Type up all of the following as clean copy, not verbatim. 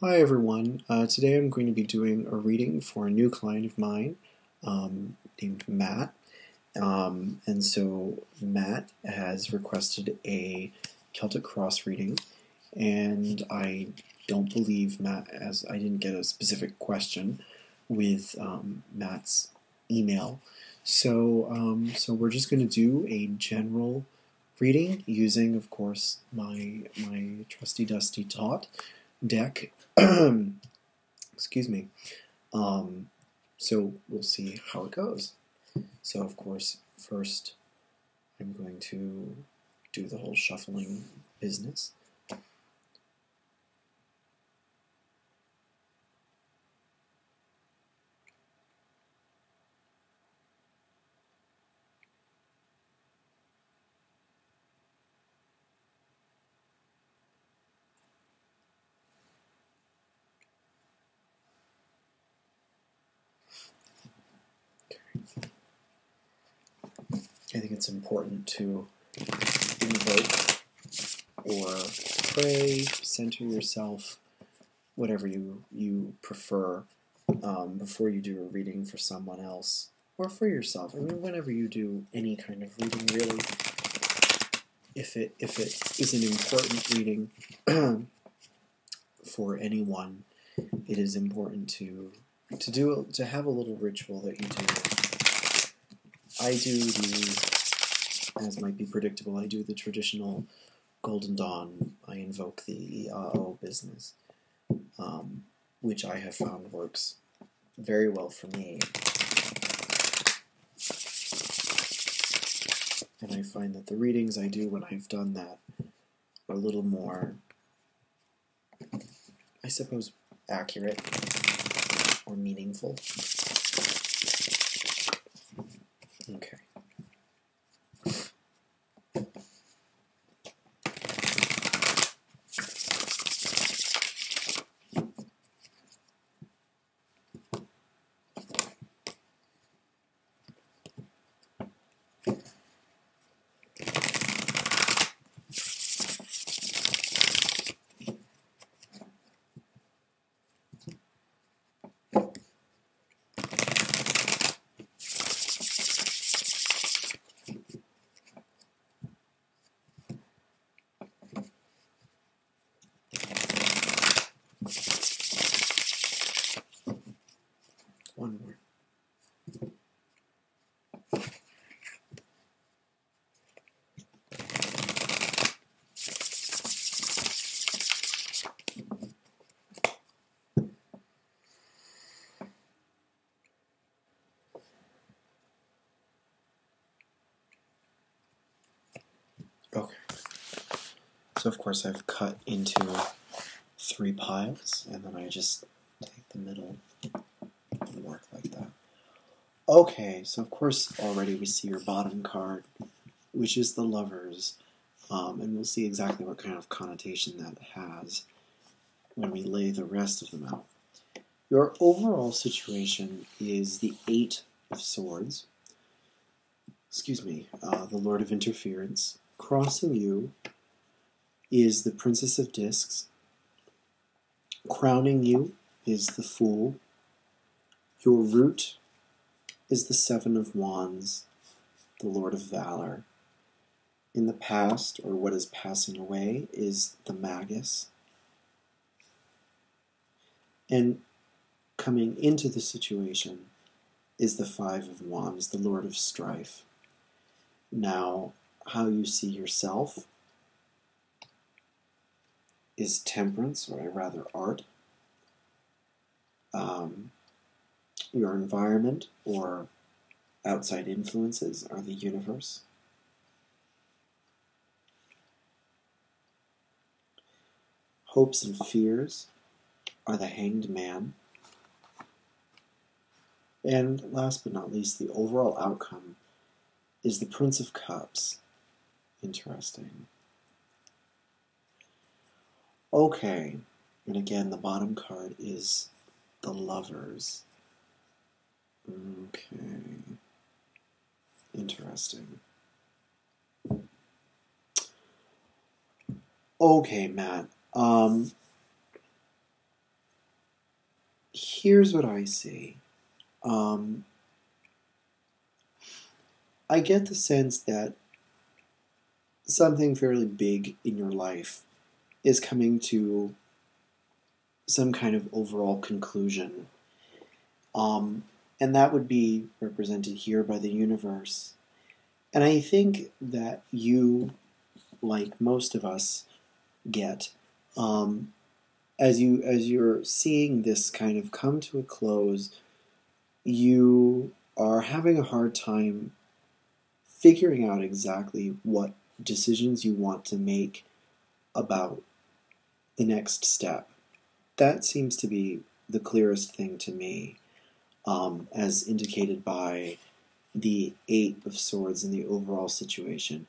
Hi everyone. Today I'm going to be doing a reading for a new client of mine named Matt. And so Matt has requested a Celtic cross reading, and I don't believe Matt, as I didn't get a specific question with Matt's email. So we're just going to do a general reading using, of course, my trusty dusty tot deck. Excuse me. So we'll see how it goes. So of course, first I'm going to do the whole shuffling business. I think it's important to invoke or pray, center yourself, whatever you prefer, before you do a reading for someone else or for yourself. I mean, whenever you do any kind of reading, really, if it is an important reading for anyone, it is important to have a little ritual that you do. I do as might be predictable, I do the traditional Golden Dawn. I invoke the business, which I have found works very well for me. And I find that the readings I do when I've done that are a little more, I suppose, accurate or meaningful. Okay. One more. Okay. So of course I've cut into 3 piles, and then I just take the middle and work like that. Okay, so of course already we see your bottom card, which is the Lovers, and we'll see exactly what kind of connotation that has when we lay the rest of them out. Your overall situation is the 8 of Swords, the Lord of Interference. Crossing you is the Princess of Discs. Crowning you is the Fool. Your root is the 7 of Wands, the Lord of Valor. In the past, or what is passing away, is the Magus. And coming into the situation is the 5 of Wands, the Lord of Strife. Now, how you see yourself is temperance, or rather art. Your environment or outside influences are the universe. Hopes and fears are the Hanged Man. And last but not least, the overall outcome is the Prince of Cups. Interesting. Okay, and again, the bottom card is the Lovers. Okay, interesting. Okay, Matt. here's what I see. I get the sense that something fairly big in your life is coming to some kind of overall conclusion. And that would be represented here by the universe. And I think that you, like most of us, get, as you're seeing this kind of come to a close, you are having a hard time figuring out exactly what decisions you want to make about the next step. That seems to be the clearest thing to me, as indicated by the Eight of Swords in the overall situation.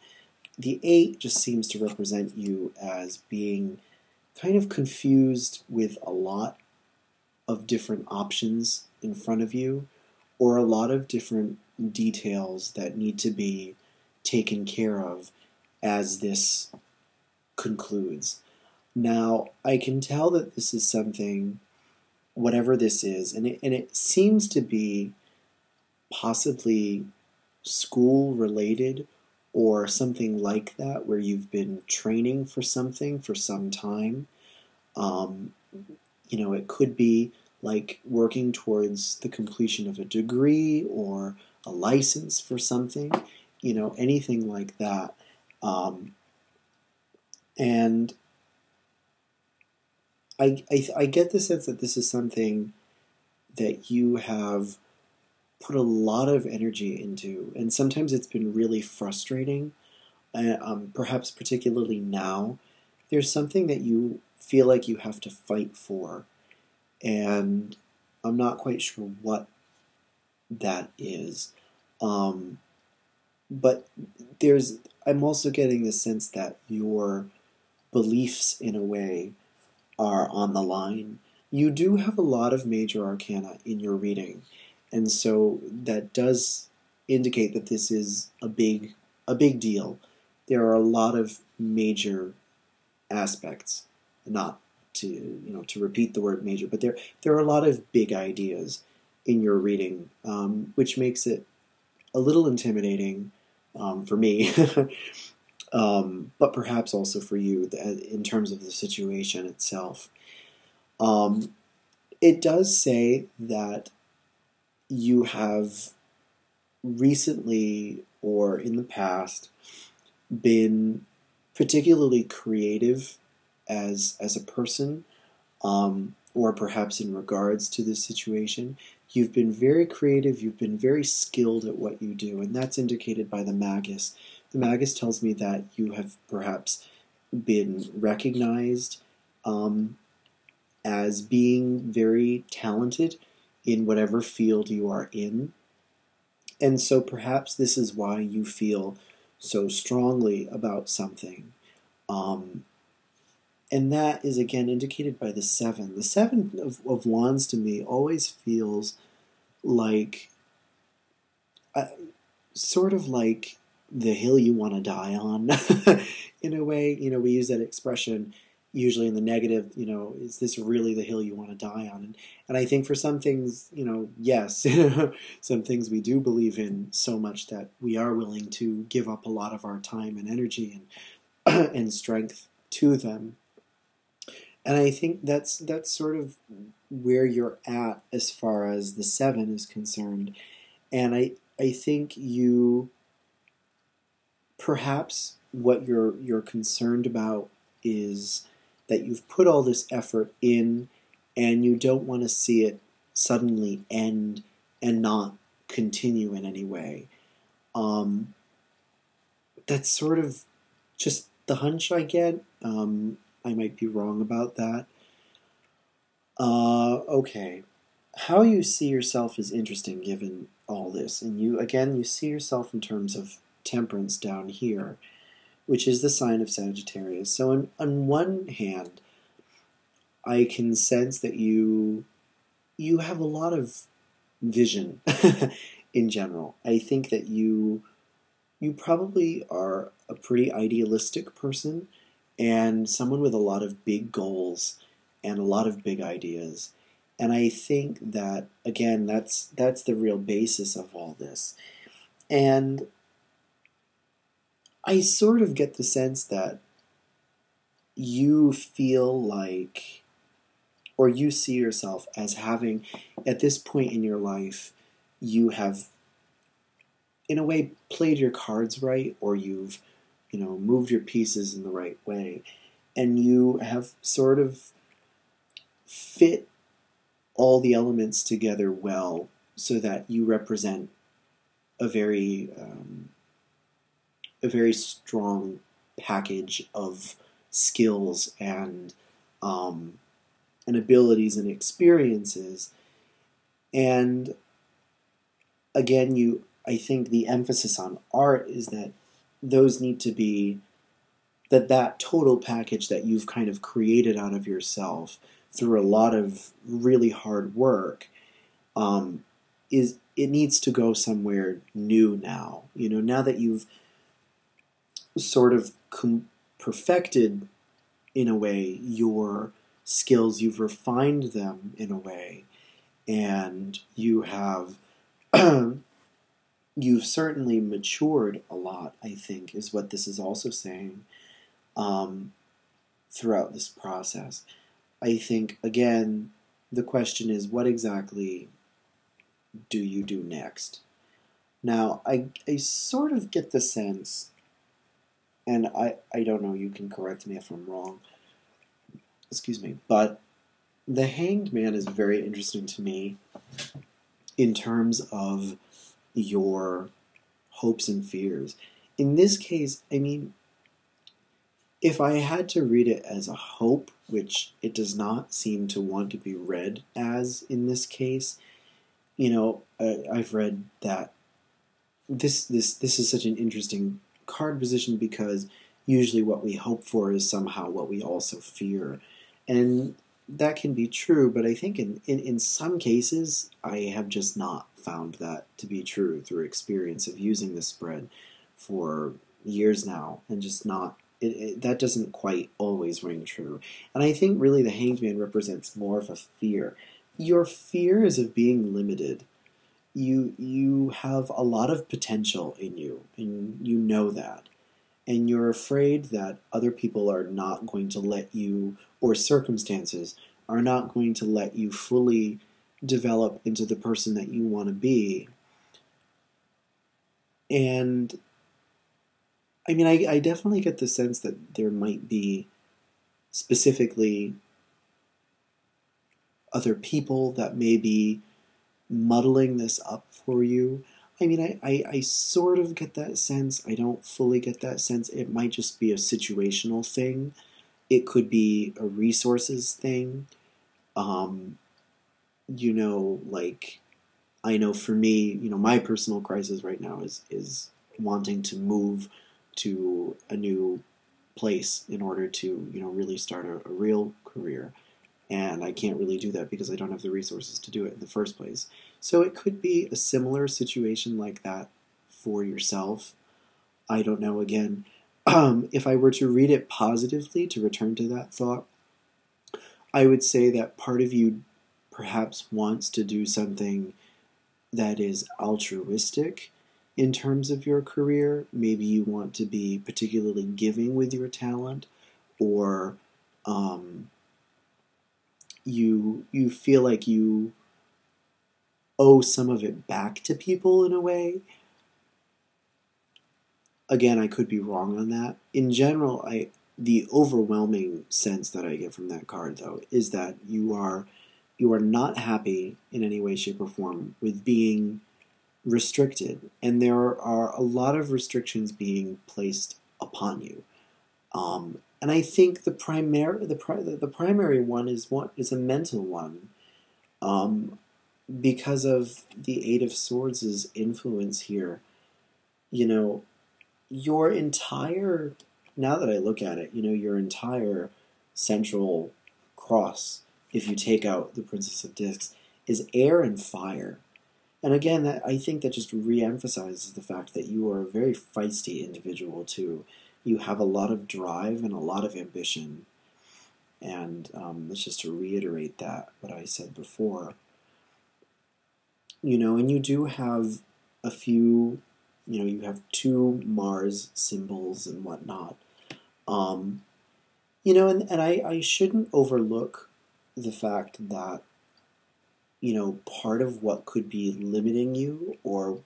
The Eight just seems to represent you as being kind of confused with a lot of different options in front of you, or a lot of different details that need to be taken care of as this concludes. Now, I can tell that this is something, whatever this is, and it seems to be possibly school-related or something like that, where you've been training for something for some time. It could be like working towards the completion of a degree or a license for something, anything like that. And I get the sense that this is something that you have put a lot of energy into, and sometimes it's been really frustrating, perhaps particularly now. There's something that you feel like you have to fight for, and I'm not quite sure what that is. But I'm also getting the sense that your beliefs, in a way, are on the line. You do have a lot of major arcana in your reading, and so that does indicate that this is a big deal. There are a lot of major aspects, not to repeat the word major, but there are a lot of big ideas in your reading, which makes it a little intimidating for me, but perhaps also for you in terms of the situation itself. It does say that you have recently or in the past been particularly creative as a person, or perhaps in regards to this situation. You've been very creative, you've been very skilled at what you do, and that's indicated by the Magus. The Magus tells me that you have perhaps been recognized as being very talented in whatever field you are in. And so perhaps this is why you feel so strongly about something. And that is again indicated by the Seven. The Seven of Wands to me always feels like, sort of like the hill you want to die on, in a way. We use that expression usually in the negative, is this really the hill you want to die on? And I think for some things, yes, some things we do believe in so much that we are willing to give up a lot of our time and energy and strength to them. And I think that's sort of where you're at as far as the Seven is concerned. And I think you, perhaps what you're concerned about is that you've put all this effort in and you don't want to see it suddenly end and not continue in any way. That's sort of just the hunch I get. I might be wrong about that. Okay. How you see yourself is interesting given all this. And you see yourself in terms of temperance down here, which is the sign of Sagittarius. So on one hand, I can sense that you have a lot of vision in general. I think that you probably are a pretty idealistic person and someone with a lot of big goals and a lot of big ideas. And I think that, again, that's the real basis of all this. And I sort of get the sense that you feel like, or you see yourself as having, at this point in your life, you have, in a way, played your cards right, or you've, moved your pieces in the right way, and you have sort of fit all the elements together well so that you represent a very strong package of skills and abilities and experiences. And again, I think the emphasis on art is that those need to be, that total package that you've kind of created out of yourself through a lot of really hard work, it needs to go somewhere new now. Now that you've sort of perfected, in a way, your skills, you've refined them in a way, and you have you've certainly matured a lot, I think, is what this is also saying, throughout this process. I think, again, the question is, what exactly do you do next? Now, I sort of get the sense, and I don't know, you can correct me if I'm wrong, excuse me, but the Hanged Man is very interesting to me in terms of your hopes and fears. In this case, I mean, if I had to read it as a hope, which it does not seem to want to be read as in this case, I've read that this is such an interesting card position because usually what we hope for is somehow what we also fear. And that can be true, but I think in some cases I have just not found that to be true through experience of using this spread for years now, and just not, that doesn't quite always ring true. And I think really the Hanged Man represents more of a fear. Your fear is of being limited. You have a lot of potential in you, and you know that. And you're afraid that other people are not going to let you, or circumstances are not going to let you fully develop into the person that you want to be. And I mean, I definitely get the sense that there might be specifically other people that may be muddling this up for you. I mean, I sort of get that sense. I don't fully get that sense. It might just be a situational thing. It could be a resources thing. Like, I know for me, my personal crisis right now is wanting to move to a new place in order to, really start a real career. And I can't really do that because I don't have the resources to do it in the first place. So it could be a similar situation like that for yourself. I don't know, again. If I were to read it positively, to return to that thought, I would say that part of you perhaps wants to do something that is altruistic in terms of your career. Maybe you want to be particularly giving with your talent, or you feel like you owe some of it back to people in a way. Again, I could be wrong on that. In general, the overwhelming sense that I get from that card, though, is that you are not happy in any way, shape, or form with being restricted, and there are a lot of restrictions being placed upon you. And I think the primary one is a mental one, because of the Eight of Swords' influence here. Your entire, now that I look at it, your entire central cross, if you take out the Princess of Discs, is air and fire. And again, I think that just re-emphasizes the fact that you are a very feisty individual too. You have a lot of drive and a lot of ambition. And it's just to reiterate that, what I said before. And you do have a few, you have two Mars symbols and whatnot. And I shouldn't overlook the fact that, part of what could be limiting you, or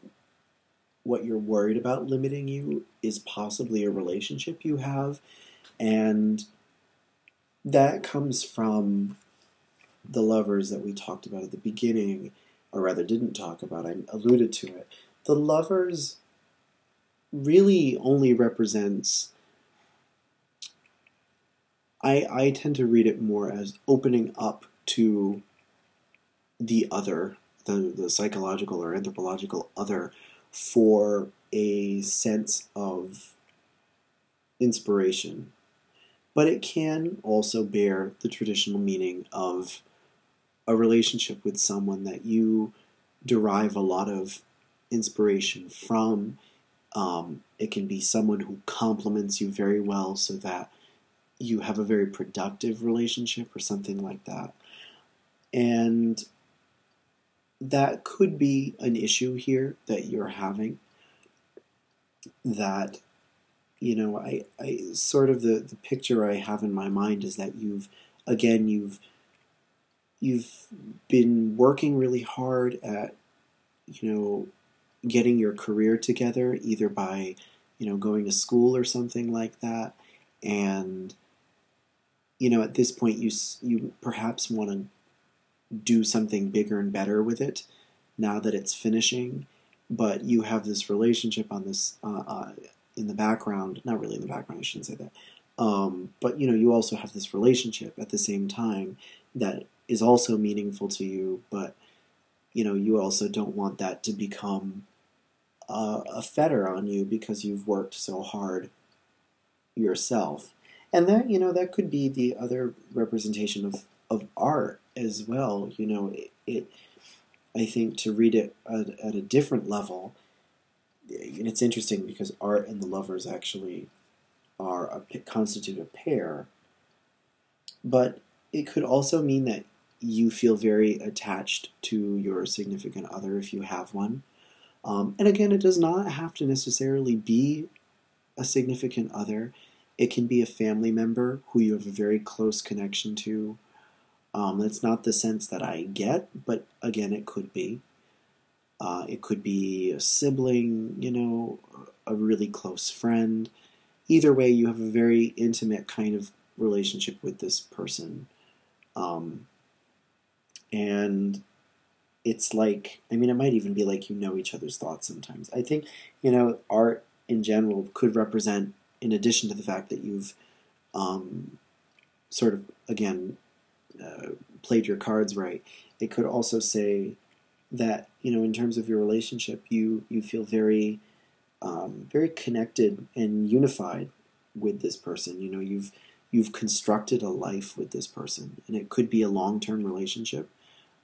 what you're worried about limiting you, is possibly a relationship you have. And that comes from the Lovers that we talked about at the beginning, or rather didn't talk about, I alluded to it. The Lovers really only represents, I tend to read it more as opening up to the other, the psychological or anthropological other, for a sense of inspiration. But it can also bear the traditional meaning of a relationship with someone that you derive a lot of inspiration from. It can be someone who complements you very well, so that you have a very productive relationship or something like that. And that could be an issue here that you're having. That, I sort of the picture I have in my mind is that you've been working really hard at, getting your career together, either by, going to school or something like that. And, at this point you perhaps want to do something bigger and better with it now that it's finishing. But you have this relationship on this in the background, not really in the background, I shouldn't say that. But, you also have this relationship at the same time that is also meaningful to you, but, you also don't want that to become a fetter on you because you've worked so hard yourself. And that, that could be the other representation of art as well. I think to read it at a different level, it's interesting because art and the Lovers actually constitute a pair. But it could also mean that you feel very attached to your significant other if you have one. And again, it does not have to necessarily be a significant other. It can be a family member who you have a very close connection to. That's not the sense that I get, but again, it could be. It could be a sibling, a really close friend. Either way, you have a very intimate kind of relationship with this person. And it's like, it might even be like each other's thoughts sometimes. I think, art in general could represent, in addition to the fact that you've sort of, again, played your cards right, it could also say that, in terms of your relationship, you feel very, very connected and unified with this person. You've constructed a life with this person, and it could be a long-term relationship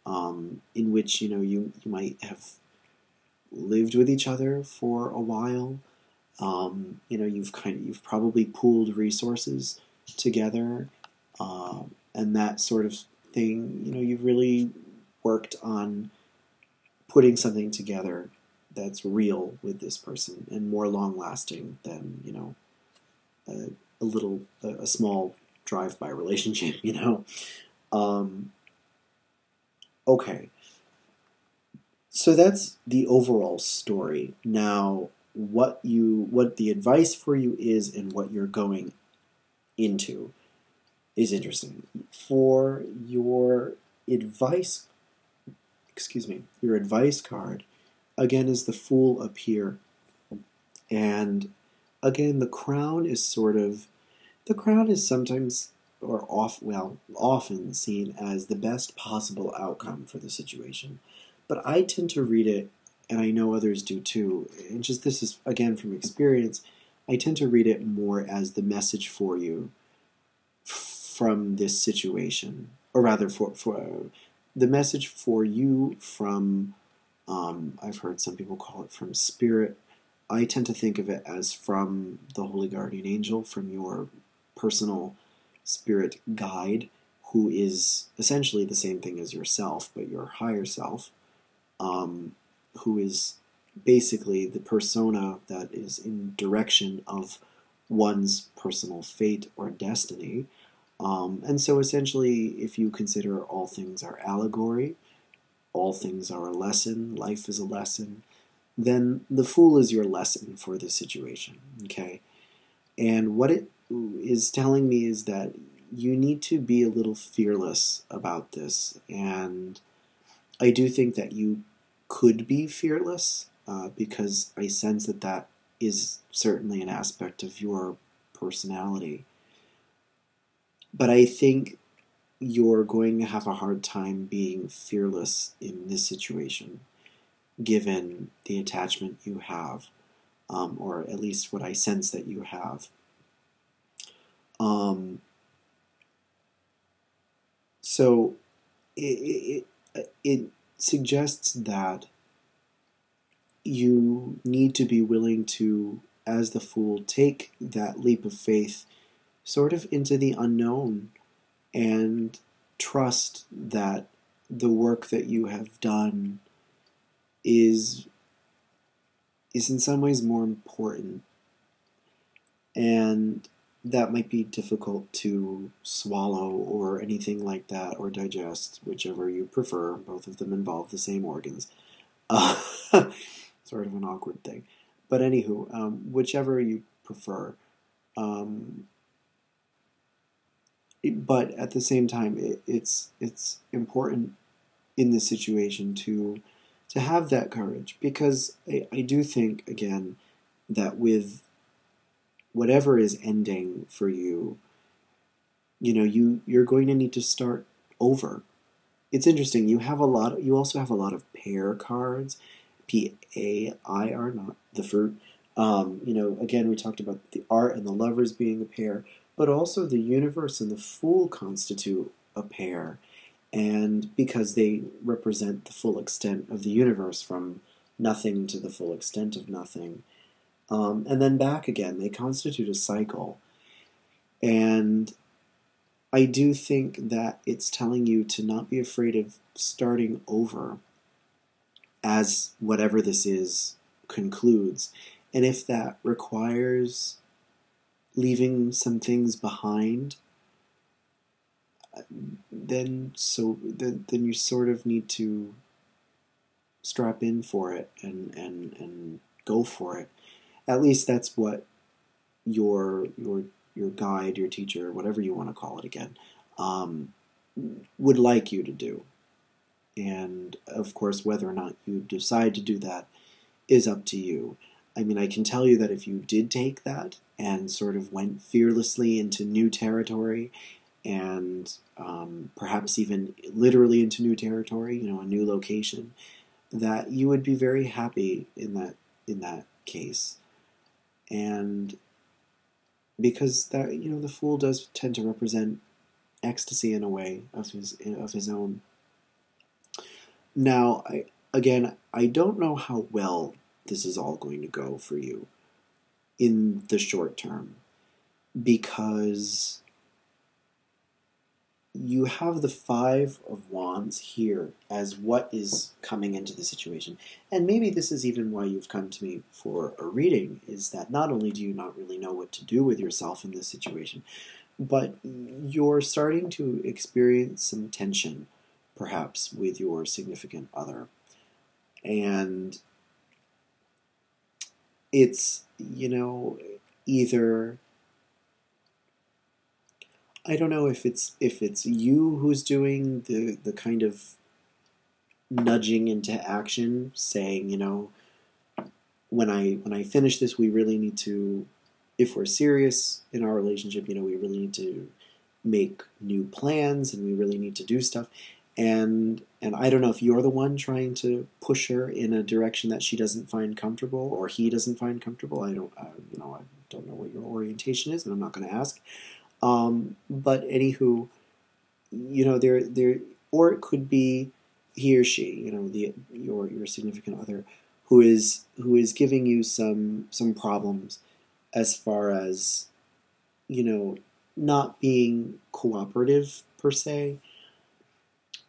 in which you might have lived with each other for a while. You've probably pooled resources together, and that sort of thing. You've really worked on putting something together that's real with this person and more long-lasting than a small drive-by relationship. Okay, so that's the overall story. Now, what the advice for you is and what you're going into is interesting. For your advice card, again, is the Fool up here. And again, the Crown is sometimes often seen as the best possible outcome for the situation. But I tend to read it, and I know others do too, and just this is, again, from experience, I tend to read it more as the message for you from this situation, or rather for the message for you from, I've heard some people call it from spirit. I tend to think of it as from the Holy Guardian Angel, from your personal spirit guide, who is essentially the same thing as yourself, but your higher self, who is basically the persona that is in direction of one's personal fate or destiny. And so essentially, if you consider all things are allegory, all things are a lesson, life is a lesson, then the Fool is your lesson for this situation, okay? And what it is telling me is that you need to be a little fearless about this. And I do think that you could be fearless, because I sense that that is certainly an aspect of your personality. But I think you're going to have a hard time being fearless in this situation, given the attachment you have, or at least what I sense that you have. So it suggests that you need to be willing to, as the Fool, take that leap of faith sort of into the unknown and trust that the work that you have done is in some ways more important. And that might be difficult to swallow or anything like that, or digest, whichever you prefer. Both of them involve the same organs. Sort of an awkward thing. But anywho, whichever you prefer. But at the same time, it's important in this situation to have that courage, because I do think, again, that with whatever is ending for you, you're going to need to start over. It's interesting. You also have a lot of pair cards, P-A-I-R, not the fruit. Again, we talked about the art and the lovers being a pair, but also the universe and the Fool constitute a pair, and because they represent the full extent of the universe, from nothing to the full extent of nothing, and then back again, they constitute a cycle. And I do think that it's telling you to not be afraid of starting over as whatever this is concludes. And if that requires leaving some things behind, then you sort of need to strap in for it and go for it. At least that's what your guide, your teacher, whatever you want to call it again, would like you to do. And of course, whether or not you decide to do that is up to you. I mean, I can tell you that if you did take that and sort of went fearlessly into new territory, and perhaps even literally into new territory, a new location, that you would be very happy in that case. And because that, the Fool does tend to represent ecstasy in a way of his own. Now, I don't know how well this is all going to go for you in the short term, because you have the Five of Wands here as what is coming into the situation. And maybe this is even why you've come to me for a reading, is that not only do you not really know what to do with yourself in this situation, but you're starting to experience some tension, perhaps, with your significant other. And it's, either, I don't know if it's you who's doing the kind of nudging into action, saying, when I finish this, we really need to, if we're serious in our relationship, we really need to make new plans, and we really need to do stuff. And I don't know if you're the one trying to push her in a direction that she doesn't find comfortable, or he doesn't find comfortable. I don't know what your orientation is, and I'm not going to ask. But anywho, there, or it could be he or she, your significant other, who is giving you some problems, as far as, not being cooperative per se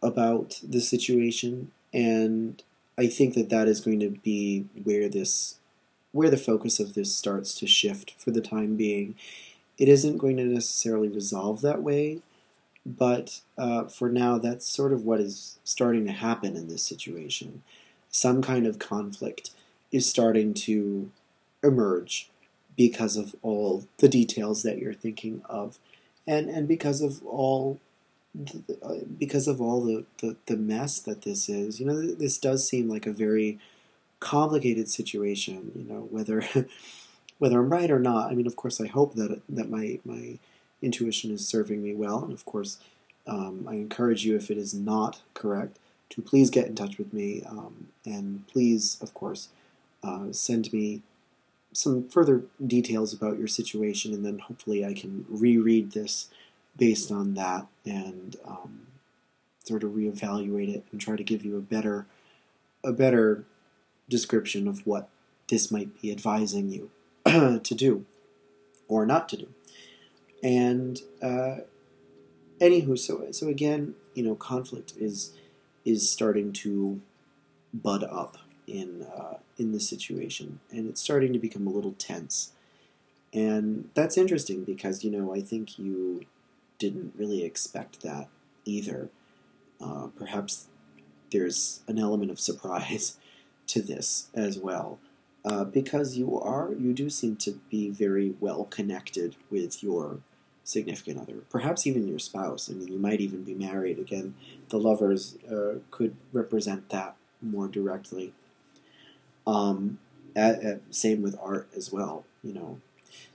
about the situation, and I think that that is going to be where the focus of this starts to shift for the time being. It isn't going to necessarily resolve that way, but for now, that's sort of what is starting to happen in this situation. Some kind of conflict is starting to emerge because of all the details that you're thinking of, and because of all the mess that this is. This does seem like a very complicated situation. Whether whether I'm right or not. I mean, of course, I hope that my intuition is serving me well, and of course, I encourage you, if it is not correct, to please get in touch with me, and please, of course, send me some further details about your situation, and then hopefully I can reread this based on that and sort of reevaluate it and try to give you a better description of what this might be advising you to do or not to do. And anywho, so again, conflict is starting to bud up in this situation, and it's starting to become a little tense. And that's interesting because I think you didn't really expect that either. Perhaps there's an element of surprise to this as well, because you do seem to be very well connected with your significant other, perhaps even your spouse. I mean, you might even be married. Again, the lovers could represent that more directly. Same with art as well,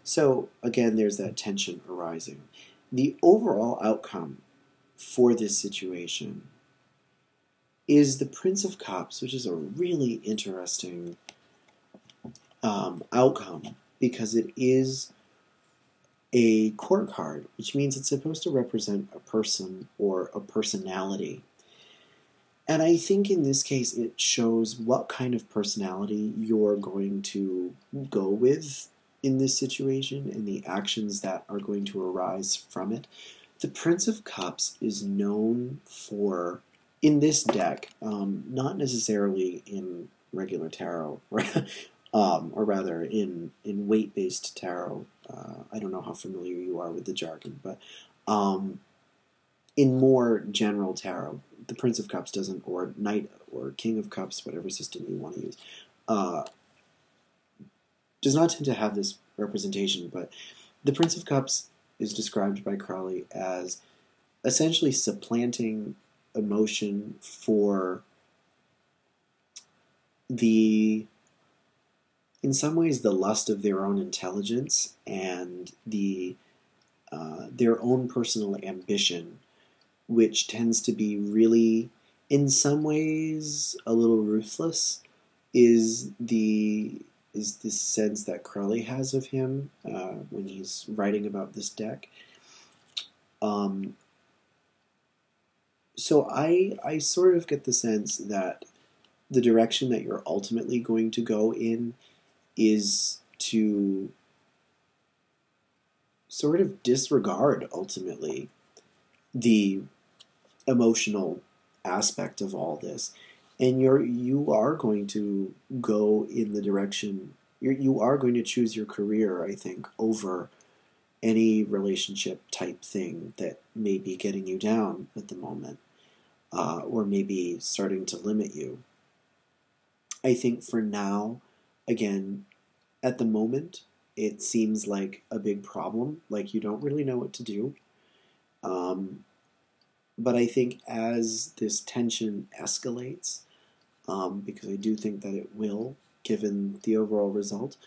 So, again, there's that tension arising. The overall outcome for this situation is the Prince of Cups, which is a really interesting outcome because it is a court card, which means it's supposed to represent a person or a personality. And I think in this case it shows what kind of personality you're going to go with in this situation and the actions that are going to arise from it. The Prince of Cups is known for, in this deck, not necessarily in regular tarot, or rather in weight-based tarot. I don't know how familiar you are with the jargon, but in more general tarot, the Prince of Cups doesn't, or Knight or King of Cups, whatever system you want to use, does not tend to have this representation. But the Prince of Cups is described by Crowley as essentially supplanting emotion for in some ways, the lust of their own intelligence and their own personal ambition, which tends to be really, in some ways, a little ruthless, is this sense that Crowley has of him when he's writing about this deck. So I sort of get the sense that the direction that you're ultimately going to go in is to sort of disregard, ultimately, the emotional aspect of all this. And you are going to go in the direction, you are going to choose your career, I think, over any relationship type thing that may be getting you down at the moment, or maybe starting to limit you. I think for now, again, at the moment, it seems like a big problem, like you don't really know what to do. But I think as this tension escalates, because I do think that it will, given the overall result,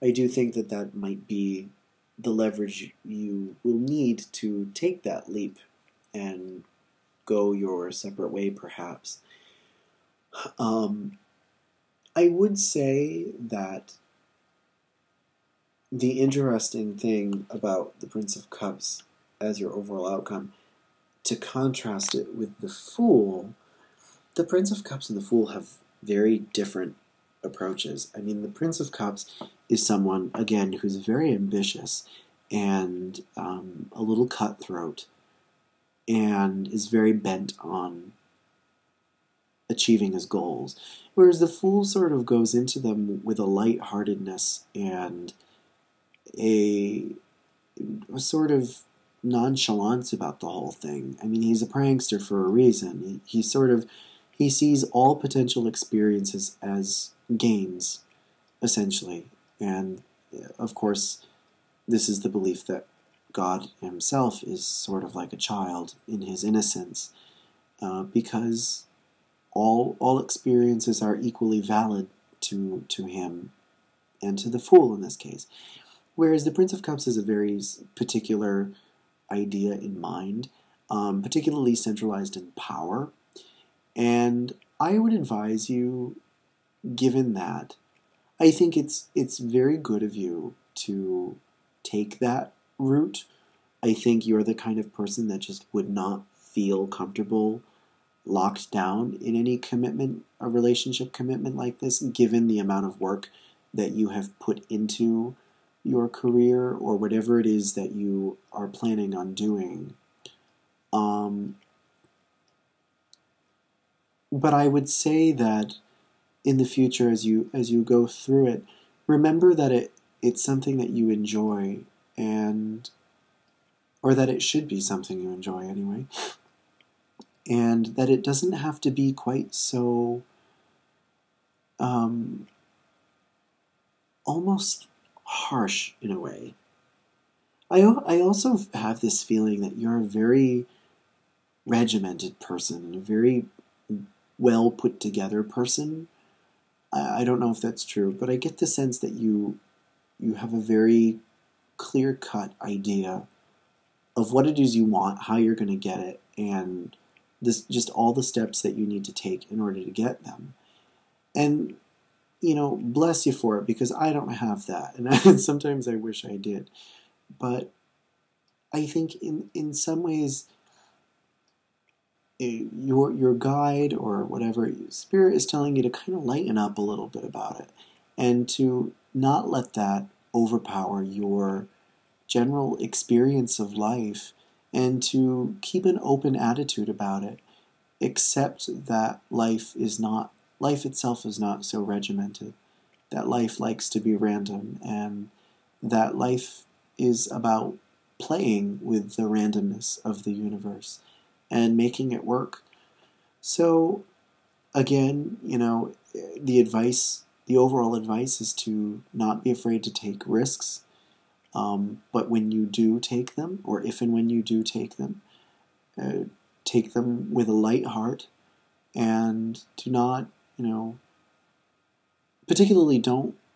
I do think that that might be the leverage you will need to take that leap and go your separate way, perhaps. I would say that the interesting thing about the Prince of Cups as your overall outcome, to contrast it with the Fool, the Prince of Cups and the Fool have very different approaches. I mean, the Prince of Cups is someone, again, who's very ambitious and a little cutthroat, and is very bent on achieving his goals. Whereas the Fool sort of goes into them with a lightheartedness and a sort of nonchalance about the whole thing. I mean, he's a prankster for a reason. He sees all potential experiences as games, essentially. And of course, this is the belief that God himself is sort of like a child in his innocence, because all experiences are equally valid to him and to the Fool in this case. Whereas the Prince of Cups has a very particular idea in mind, particularly centralized in power. And I would advise you, given that, I think it's very good of you to take that route. I think you're the kind of person that just would not feel comfortable locked down in any commitment, a relationship commitment like this, given the amount of work that you have put into your career or whatever it is that you are planning on doing. But I would say that in the future, as you go through it, remember that it's something that you enjoy, or that it should be something you enjoy anyway, and that it doesn't have to be quite so almost harsh in a way. I also have this feeling that you're a very regimented person and a very well put together person. I don't know if that's true, but I get the sense that you have a very clear cut idea of what it is you want, how you're going to get it, and just all the steps that you need to take in order to get them. And bless you for it, because I don't have that, and sometimes I wish I did. But I think in some ways, your guide or whatever spirit is telling you to kind of lighten up a little bit about it, and to not let that overpower your general experience of life, and to keep an open attitude about it. Accept that life itself is not so regimented, that life likes to be random, and that life is about playing with the randomness of the universe and making it work. So, again, the overall advice is to not be afraid to take risks, but when you do take them, or if and when you do take them with a light heart, and do not, particularly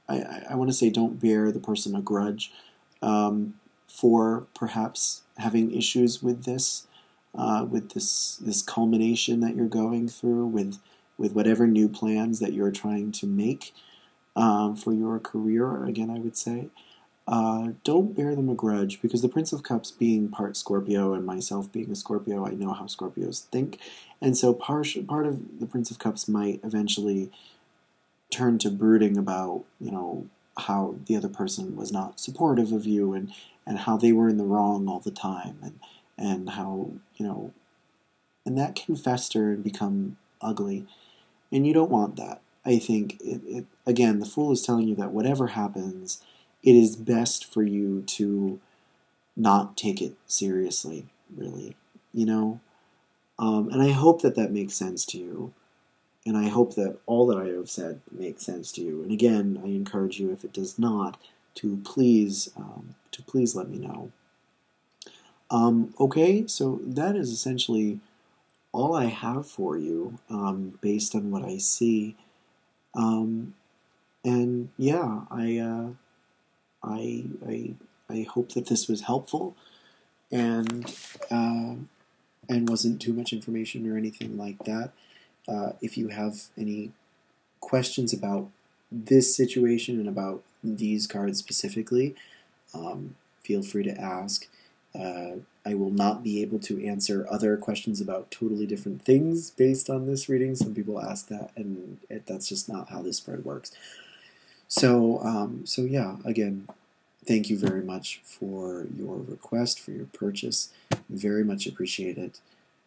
I want to say don't bear the person a grudge for perhaps having issues with this culmination that you're going through, with whatever new plans that you're trying to make for your career. Again, I would say, don't bear them a grudge, because the Prince of Cups being part Scorpio and myself being a Scorpio, I know how Scorpios think, and so part of the Prince of Cups might eventually turn to brooding about, how the other person was not supportive of you, and how they were in the wrong all the time, and how, and that can fester and become ugly, and you don't want that. I think, again, the Fool is telling you that whatever happens, it is best for you to not take it seriously, really, and I hope that makes sense to you, and I hope that all that I have said makes sense to you. And again, I encourage you, if it does not, to please let me know. Okay, so that is essentially all I have for you, based on what I see. And yeah, I hope that this was helpful, and wasn't too much information or anything like that. If you have any questions about this situation and about these cards specifically, feel free to ask. I will not be able to answer other questions about totally different things based on this reading. Some people ask that, and that's just not how this spread works. So yeah, again, thank you very much for your request, for your purchase. Very much appreciate it.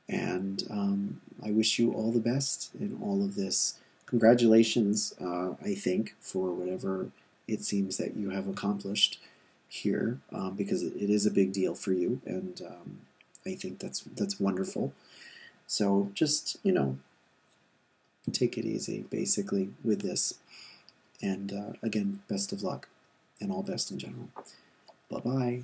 And I wish you all the best in all of this. Congratulations, I think, for whatever it seems that you have accomplished here, because it is a big deal for you, and I think that's wonderful. So just, take it easy, basically, with this. And again, best of luck, and all best in general. Bye-bye.